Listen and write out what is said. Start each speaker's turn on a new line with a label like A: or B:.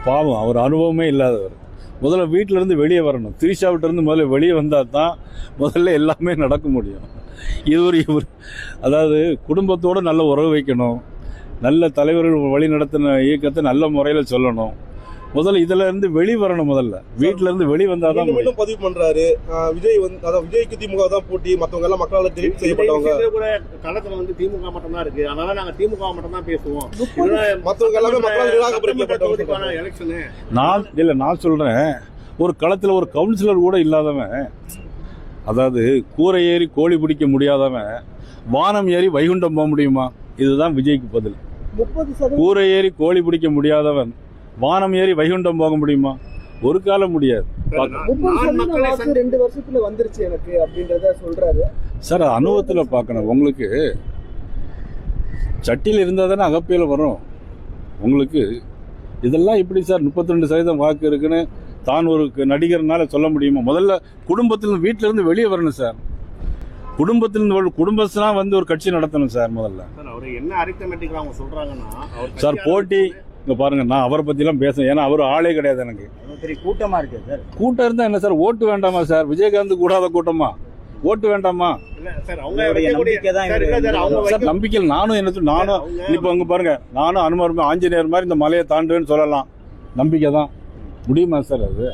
A: பாவம், அவர் அனுபவமே இல்லாதவர். முதல்ல வீட்டிலேருந்து வெளியே வரணும். திரிஷாவிட்டிருந்து முதல்ல வெளியே வந்தால் தான் முதல்ல எல்லாமே நடக்க முடியும். இவர் அதாவது குடும்பத்தோடு நல்ல உறவு வைக்கணும், நல்ல தலைவர்கள் வழி நடத்தின இயக்கத்தை நல்ல முறையில் சொல்லணும். முதல்ல இதுல இருந்து வெளி வரணும். முதல்ல வீட்டுல இருந்து வெளி வந்தாதான்
B: பதிவு பண்றாரு. விஜய் அதாவது விஜய்க்கு திமுக தான் போட்டி, மற்றவங்க எல்லாம் மக்களால் தெரிவு செய்யப்பட்டவங்க.
C: கூட களத்துல வந்து திமுக மட்டும் தான் இருக்கு, அதனால நாங்க திமுக மட்டும் தான் பேசுவோம்.
B: மற்றவங்க எல்லாமே மக்களால் நிராகரிக்கப்பட்டவங்க.
C: எலெக்ஷனு
A: நான் சொல்றேன், ஒரு களத்துல ஒரு கவுன்சிலர் கூட இல்லாதவன், அதாவது கூரை ஏறி கோழி பிடிக்க முடியாதவன் வானம் ஏறி வைகுண்டம் போக முடியுமா? இதுதான் விஜய்க்கு பதில். கூரை ஏறி கோழி பிடிக்க முடியாதவன் வானம் ஏறி வைகுண்டம் போக முடியுமா? ஒரு காலம் முடியாது.
D: 2 வருஷத்துல வந்துருச்சு எனக்கு அப்படின்றத சொல்றாரு
A: சார். அனுபவத்தில் பார்க்கணும். உங்களுக்கு சட்டியில் இருந்தால் தானே அகப்பையில் வரும். உங்களுக்கு இதெல்லாம் இப்படி சார் 32% வாக்கு இருக்குன்னு தான் ஒரு நடிகர்னால சொல்ல முடியுமா? முதல்ல குடும்பத்திலிருந்து வீட்டில இருந்து வெளியே வரணும் சார். குடும்பத்தினா வந்து ஒரு கட்சி நடத்தணும் சார். முதல்ல
C: என்ன அரித்தமெட்டிக் அவங்க சொல்றாங்கன்னா
A: சார் போட்டி. இங்க பாருங்க, நான் அவரை பத்தி எல்லாம் பேசுறேன். ஏன்னா அவர் ஆளே கிடையாது எனக்கு.
D: கூட்டமா இருக்கு சார்.
A: கூட்டம் இருந்தா என்ன சார்? ஓட்டு வேண்டாமா சார்? விஜயகாந்த் கூடாத கூட்டமா? ஓட்டு வேண்டாமா
C: சார்?
A: நம்பிக்கை. நானும் இப்ப அங்க பாருங்க, நானும் அனுமதி ஆஞ்சநேயர் மாதிரி இந்த மலையை தாண்டுன்னு சொல்லலாம். நம்பிக்கை தான். முடியுமா சார் அது?